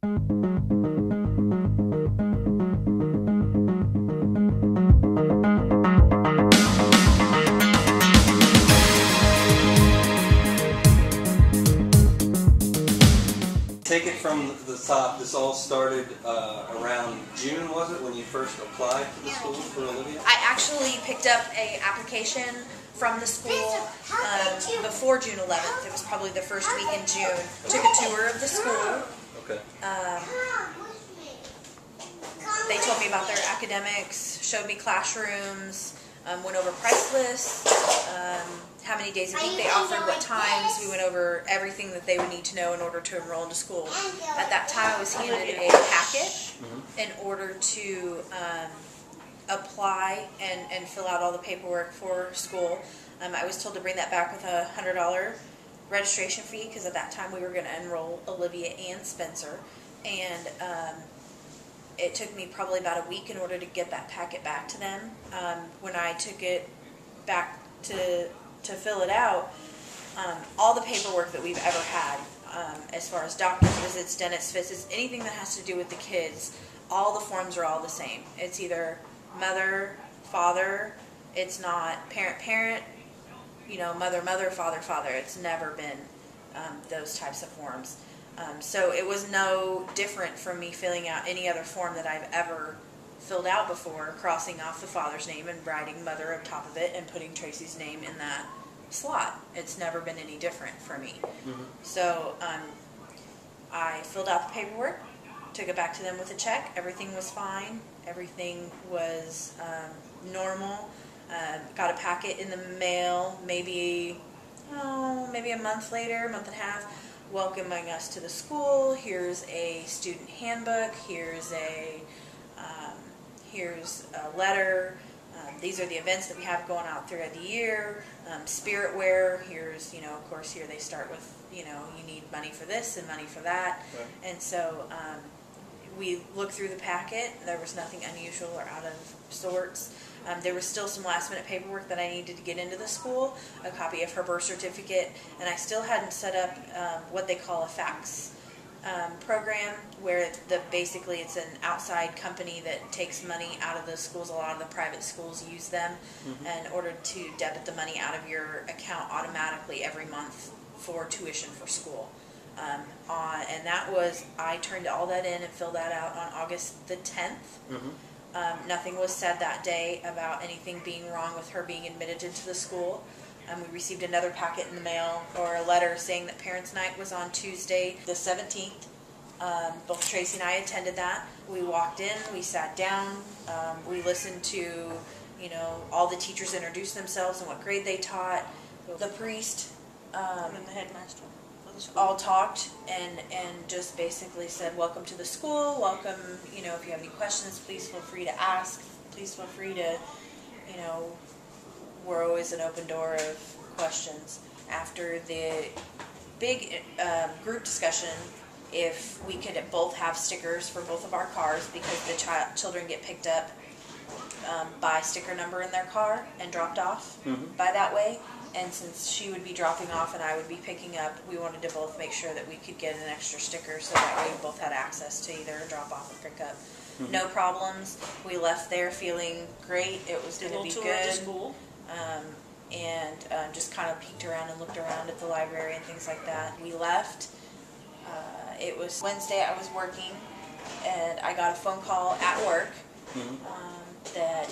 Take it from the top. This all started around June, was it, when you first applied to the school for Olivia? I actually picked up an application from the school before June 11th. It was probably the first week in June. Took a tour of the school. Okay. They told me about their academics, showed me classrooms, went over price lists, how many days a week they offered, what times. We went over everything that they would need to know in order to enroll into school. At that time, I was handed a packet in order to apply and fill out all the paperwork for school. I was told to bring that back with a $100 registration fee because at that time we were going to enroll Olivia and Spencer. And it took me probably about a week in order to get that packet back to them. When I took it back to fill it out, all the paperwork that we've ever had, as far as doctor's visits, dentist visits, anything that has to do with the kids, all the forms are all the same. It's either mother, father, it's not parent, you know, mother, father. It's never been those types of forms. So it was no different from me filling out any other form that I've ever filled out before, crossing off the father's name and writing mother up top of it and putting Tracy's name in that slot. It's never been any different for me. So I filled out the paperwork, took it back to them with a check. Everything was fine. Everything was normal. Got a packet in the mail maybe a month later, month and a half, welcoming us to the school. Here's a student handbook. Here's a letter. These are the events that we have going out throughout the year. Spirit wear. Here's, you know, of course, here they start with, you know, you need money for this and money for that. Right. And so we looked through the packet. There was nothing unusual or out of sorts. There was still some last minute paperwork that I needed to get into the school, a copy of her birth certificate, and I still hadn't set up what they call a FACS program, where basically it's an outside company that takes money out of the schools. A lot of the private schools use them in order to debit the money out of your account automatically every month for tuition for school. And that was, I turned all that in and filled that out on August the 10th. Nothing was said that day about anything being wrong with her being admitted into the school. We received another packet in the mail, or a letter saying that Parents' Night was on Tuesday the 17th. Both Tracy and I attended that. We walked in, we sat down, we listened to, you know, all the teachers introduce themselves and what grade they taught. The priest and the headmaster all talked and just basically said, welcome to the school, welcome, you know, if you have any questions, please feel free to ask, please feel free to, you know, we're always an open door of questions. After the big group discussion, if we could both have stickers for both of our cars, because the children get picked up by sticker number in their car and dropped off by that way. And since she would be dropping off and I would be picking up, we wanted to both make sure that we could get an extra sticker so that way we both had access to either drop off or pick up. No problems. We left there feeling great. It was going to be good. School. And just kind of peeked around and looked around at the library and things like that. We left. It was Wednesday. I was working, and I got a phone call at work. That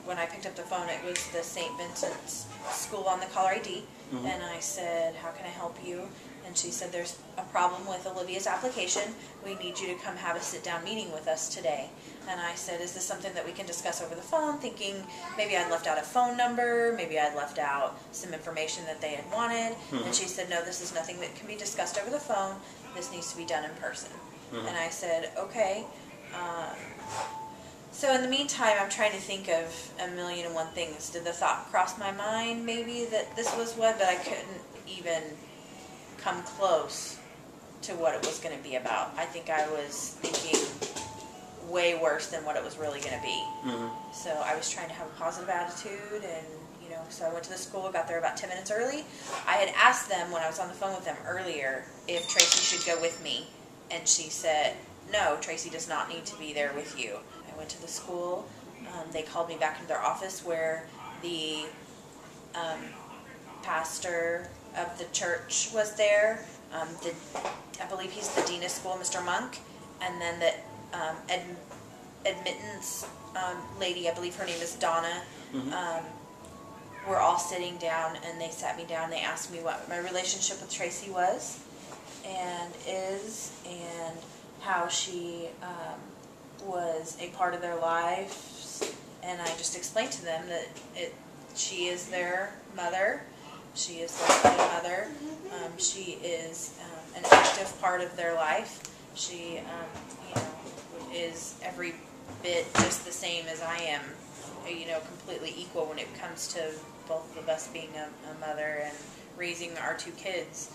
when I picked up the phone, it was the St. Vincent's School on the caller ID, and I said, how can I help you? And she said, there's a problem with Olivia's application. We need you to come have a sit-down meeting with us today. And I said, is this something that we can discuss over the phone? Thinking maybe I'd left out a phone number, maybe I'd left out some information that they had wanted. And she said, no, this is nothing that can be discussed over the phone. This needs to be done in person. And I said, okay. So in the meantime, I'm trying to think of a million and one things. Did the thought cross my mind maybe that this was what, but I couldn't even come close to what it was going to be about. I think I was thinking way worse than what it was really going to be. So I was trying to have a positive attitude, and you know, so I went to the school, got there about 10 minutes early. I had asked them when I was on the phone with them earlier if Tracy should go with me And she said, no, Tracy does not need to be there with you. I went to the school. They called me back into their office where the pastor of the church was there. I believe he's the dean of school, Mr. Monk. And then the admittance lady, I believe her name is Donna, we're all sitting down, and they sat me down. They asked me what my relationship with Tracy was and is, and how she was a part of their lives. And I just explained to them that she is their mother. She is their funny mother. She is an active part of their life. She, is every bit just the same as I am. Completely equal when it comes to both of us being a mother and raising our two kids.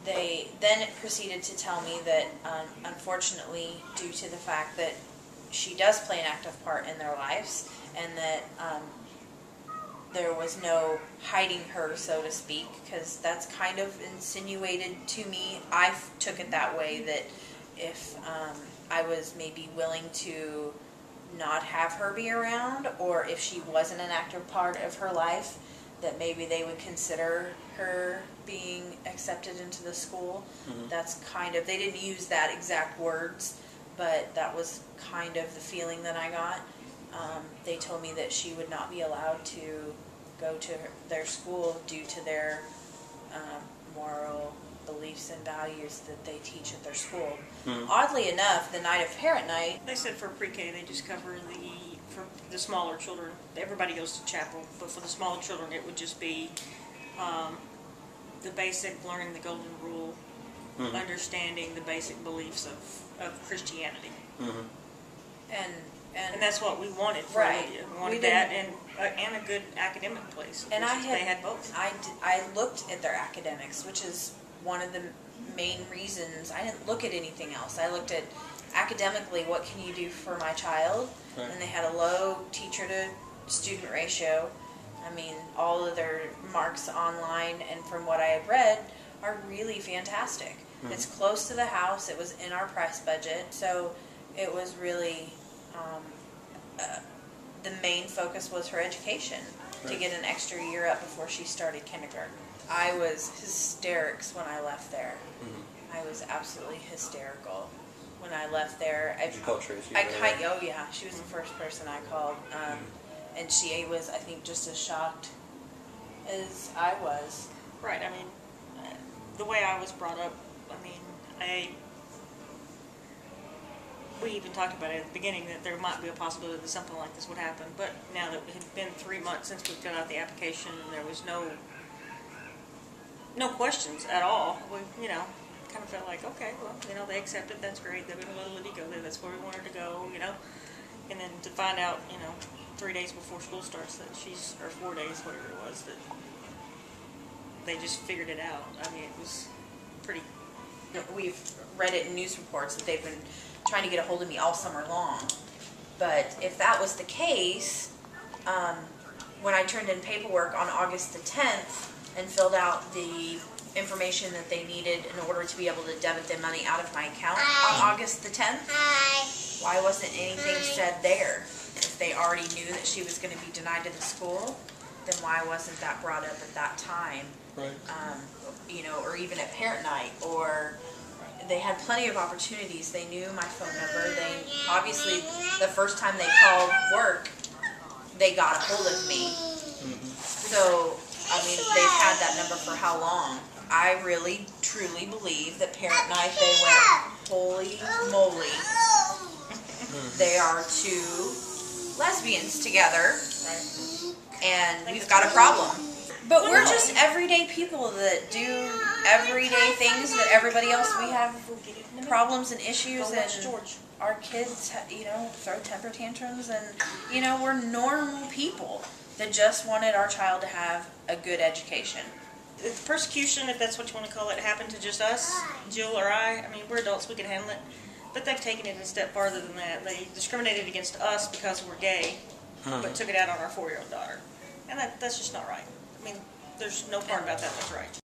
They then proceeded to tell me that, unfortunately, due to the fact that she does play an active part in their lives, and that there was no hiding her, so to speak, because that's kind of insinuated to me. I took it that way, that if I was maybe willing to not have her be around, or if she wasn't an active part of her life, that maybe they would consider her being accepted into the school. That's kind of, they didn't use that exact words, but that was kind of the feeling that I got. They told me that she would not be allowed to go to their school due to their moral beliefs and values that they teach at their school. Oddly enough, the night of parent night, They said for pre-K they just cover for the smaller children. Everybody goes to chapel, but for the smaller children it would just be the basic learning the golden rule, understanding the basic beliefs of Christianity. And that's what we wanted for Olivia. We wanted that and a good academic place. And they had both. I looked at their academics, which is one of the main reasons. I didn't look at anything else. I looked at academically, what can you do for my child? Right. And they had a low teacher to student ratio. I mean, all of their marks online and from what I had read are really fantastic. It's close to the house. It was in our price budget. So it was really, the main focus was her education, to get an extra year up before she started kindergarten. I was hysterics when I left there. I was absolutely hysterical when I left there. Did you call Tracy? Oh yeah, she was the first person I called, and she was, I think, just as shocked as I was. Right. I mean, the way I was brought up. I mean, we even talked about it at the beginning that there might be a possibility that something like this would happen. But now that it had been 3 months since we filled out the application, and there was no questions at all. We, kind of felt like, okay, well, they accepted. That's great. They're going to let Olivia go there. That's where we want her to go. And then to find out, 3 days before school starts that or 4 days, whatever it was, that they just figured it out. I mean, it was pretty. We've read it in news reports that they've been trying to get a hold of me all summer long. But if that was the case, when I turned in paperwork on August the 10th and filled out the information that they needed in order to be able to debit the money out of my account on August the 10th, why wasn't anything said there? If they already knew that she was going to be denied to the school, then why wasn't that brought up at that time? Right. Or even at parent night, or they had plenty of opportunities. They knew my phone number. They obviously, the first time they called work, they got a hold of me. So, I mean, they've had that number for how long? I really, truly believe that parent night, they went, holy moly, they are two lesbians together, and we've got a problem. But we're just everyday people that do everyday things that everybody else, we have problems and issues, and our kids, throw temper tantrums, and, we're normal people that just wanted our child to have a good education. If persecution, if that's what you want to call it, happened to just us, Jill or I mean, we're adults, we can handle it. But they've taken it a step farther than that. They discriminated against us because we're gay, but took it out on our 4-year-old daughter. And that's just not right. I mean, there's no part about that that's right.